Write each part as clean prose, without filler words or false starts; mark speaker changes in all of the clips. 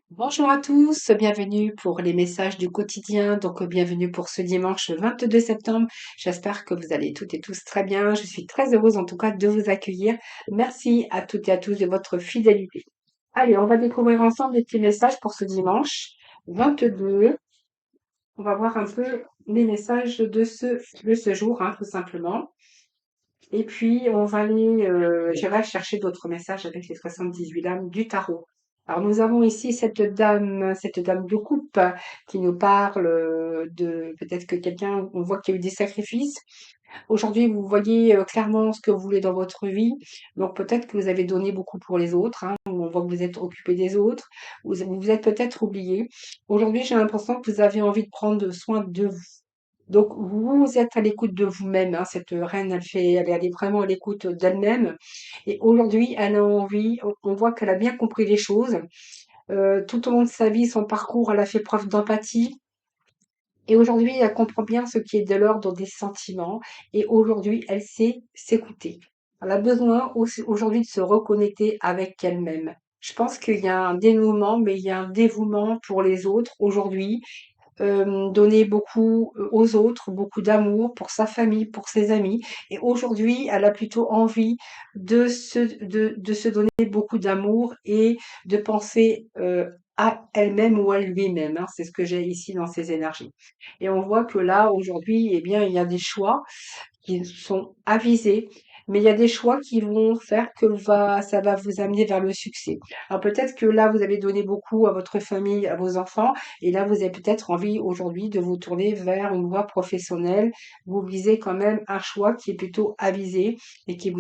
Speaker 1: Bonjour à tous, bienvenue pour les messages du quotidien. Bienvenue pour ce dimanche 22 septembre. J'espère que vous allez toutes et tous très bien. Je suis très heureuse en tout cas de vous accueillir. Merci à toutes et à tous de votre fidélité. Allez, on va découvrir ensemble les petits messages pour ce dimanche 22. On va voir un peu les messages de ce jour, hein, tout simplement. Et puis, j'irai chercher d'autres messages avec les 78 dames du tarot. Alors, nous avons ici cette dame de coupe qui nous parle de peut-être que quelqu'un, on voit qu'il y a eu des sacrifices. Aujourd'hui, vous voyez clairement ce que vous voulez dans votre vie. Donc, peut-être que vous avez donné beaucoup pour les autres, hein. On voit que vous êtes occupé des autres. Vous êtes peut-être oublié. Aujourd'hui, j'ai l'impression que vous avez envie de prendre soin de vous. Donc, vous êtes à l'écoute de vous-même, hein. Cette reine, elle est vraiment à l'écoute d'elle-même. Et aujourd'hui, elle a envie, on voit qu'elle a bien compris les choses. Tout au long de sa vie, son parcours, elle a fait preuve d'empathie. Et aujourd'hui, elle comprend bien ce qui est de l'ordre des sentiments. Et aujourd'hui, elle sait s'écouter. Elle a besoin aujourd'hui de se reconnecter avec elle-même. Je pense qu'il y a un dénouement, mais il y a un dévouement pour les autres aujourd'hui, donner beaucoup aux autres, beaucoup d'amour pour sa famille, pour ses amis. Et aujourd'hui, elle a plutôt envie de se donner beaucoup d'amour et de penser à elle-même ou à lui-même, hein. C'est ce que j'ai ici dans ces énergies. Et on voit que là, aujourd'hui, eh bien, il y a des choix qui sont avisés, mais il y a des choix qui vont faire que ça va vous amener vers le succès. Alors peut-être que là, vous avez donné beaucoup à votre famille, à vos enfants, et là, vous avez peut-être envie aujourd'hui de vous tourner vers une voie professionnelle. Vous visez quand même un choix qui est plutôt avisé et qui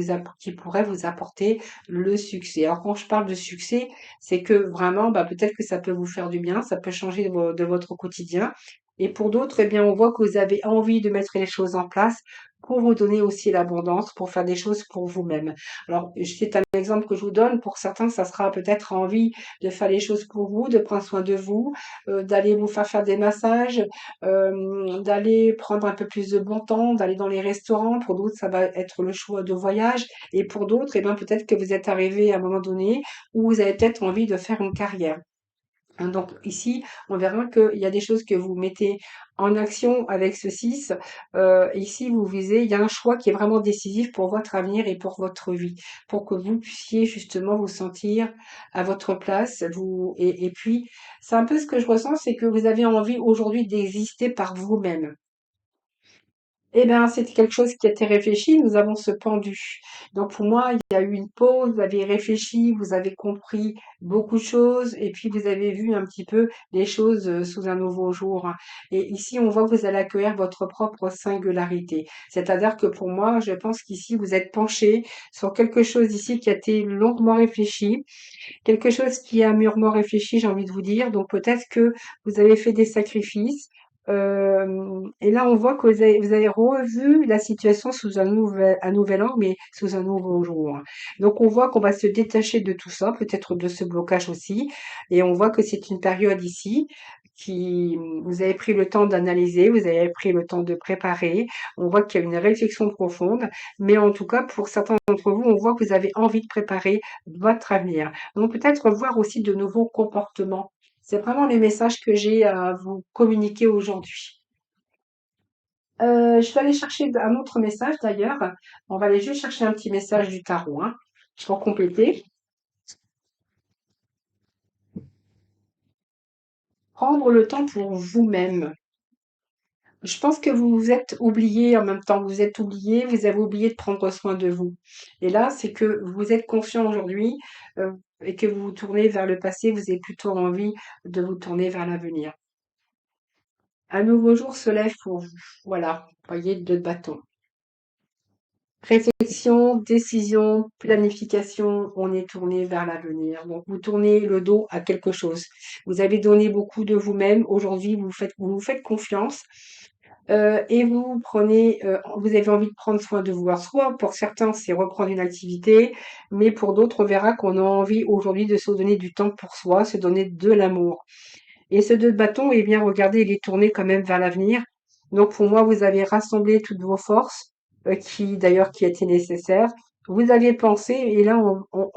Speaker 1: pourrait vous apporter le succès. Alors quand je parle de succès, c'est que vraiment, bah, peut-être que ça peut vous faire du bien, ça peut changer de votre quotidien. Et pour d'autres, eh bien, on voit que vous avez envie de mettre les choses en place pour vous donner aussi l'abondance, pour faire des choses pour vous-même. Alors, c'est un exemple que je vous donne. Pour certains, ça sera peut-être envie de faire les choses pour vous, de prendre soin de vous, d'aller vous faire des massages, d'aller prendre un peu plus de bon temps, d'aller dans les restaurants. Pour d'autres, ça va être le choix de voyage. Et pour d'autres, eh bien, peut-être que vous êtes arrivé à un moment donné où vous avez peut-être envie de faire une carrière. Hein. Donc ici, on verra qu'il y a des choses que vous mettez en action avec ce 6. Ici, vous visez, il y a un choix qui est vraiment décisif pour votre avenir et pour votre vie, pour que vous puissiez justement vous sentir à votre place. Et puis, c'est un peu ce que je ressens, c'est que vous avez envie aujourd'hui d'exister par vous-même. Eh bien, c'est quelque chose qui a été réfléchi, nous avons ce pendu. Donc pour moi, il y a eu une pause, vous avez réfléchi, vous avez compris beaucoup de choses et puis vous avez vu un petit peu les choses sous un nouveau jour. Et ici, on voit que vous allez accueillir votre propre singularité. C'est-à-dire que pour moi, je pense qu'ici, vous êtes penché sur quelque chose ici qui a été longuement réfléchi, quelque chose qui a mûrement réfléchi, j'ai envie de vous dire. Donc peut-être que vous avez fait des sacrifices. Et là, on voit que vous avez revu la situation sous un nouvel angle, mais sous un nouveau jour. Donc on voit qu'on va se détacher de tout ça, peut-être de ce blocage aussi. Et on voit que c'est une période ici qui, vous avez pris le temps d'analyser, vous avez pris le temps de préparer. On voit qu'il y a une réflexion profonde, mais en tout cas, pour certains d'entre vous, on voit que vous avez envie de préparer votre avenir. Donc peut-être voir aussi de nouveaux comportements. C'est vraiment les messages que j'ai à vous communiquer aujourd'hui. Je vais aller chercher un autre message d'ailleurs. On va aller juste chercher un petit message du tarot, hein, pour compléter. Prendre le temps pour vous-même. Je pense que vous vous êtes oublié en même temps. Vous êtes oublié, vous avez oublié de prendre soin de vous. Et là, c'est que vous êtes conscient aujourd'hui et que vous vous tournez vers le passé. Vous avez plutôt envie de vous tourner vers l'avenir. Un nouveau jour se lève pour vous. Voilà, voyez, 2 de bâton. Réflexion, décision, planification, on est tourné vers l'avenir. Donc, vous tournez le dos à quelque chose. Vous avez donné beaucoup de vous-même. Aujourd'hui, vous vous faites confiance et vous avez envie de prendre soin de vous. Alors, soit pour certains, c'est reprendre une activité, mais pour d'autres, on verra qu'on a envie aujourd'hui de se donner du temps pour soi, se donner de l'amour. Et ce 2 de bâton, eh bien, regardez, il est tourné quand même vers l'avenir. Donc, pour moi, vous avez rassemblé toutes vos forces, qui d'ailleurs qui étaient nécessaires. Vous aviez pensé et là,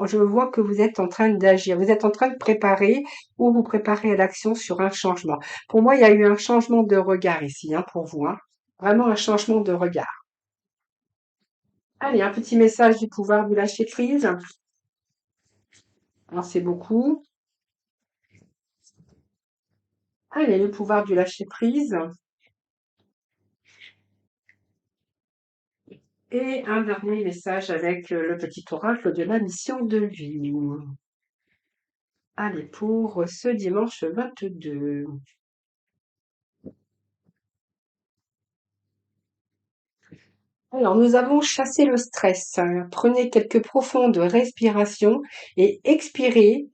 Speaker 1: je vois que vous êtes en train d'agir. Vous êtes en train de préparer ou vous préparez à l'action sur un changement. Pour moi, il y a eu un changement de regard ici, hein, pour vous, hein. Vraiment un changement de regard. Allez, un petit message du pouvoir du lâcher prise. Alors, c'est beaucoup. Allez, le pouvoir du lâcher prise. Et un dernier message avec le petit oracle de la mission de vie. Allez, pour ce dimanche 22. Alors, nous avons chassé le stress. Prenez quelques profondes respirations et expirez.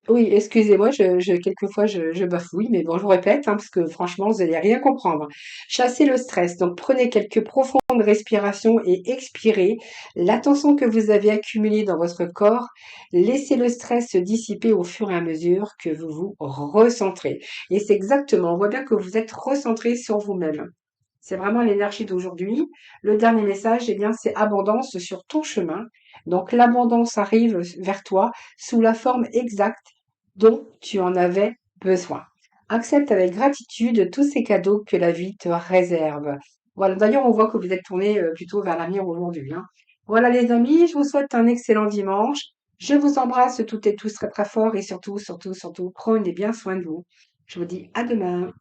Speaker 1: Oui, excusez-moi, quelquefois je bafouille, mais bon, je vous répète, hein, parce que franchement, vous n'allez rien comprendre. Chassez le stress. Donc, prenez quelques profondes respirations et expirez la tension que vous avez accumulée dans votre corps. Laissez le stress se dissiper au fur et à mesure que vous vous recentrez. Et c'est exactement, on voit bien que vous êtes recentré sur vous-même. C'est vraiment l'énergie d'aujourd'hui. Le dernier message, eh bien, c'est abondance sur ton chemin. Donc, l'abondance arrive vers toi sous la forme exacte dont tu en avais besoin. Accepte avec gratitude tous ces cadeaux que la vie te réserve. Voilà, d'ailleurs, on voit que vous êtes tourné plutôt vers l'avenir aujourd'hui, hein. Voilà, les amis, je vous souhaite un excellent dimanche. Je vous embrasse toutes et tous très très fort et surtout, surtout, surtout, prenez bien soin de vous. Je vous dis à demain.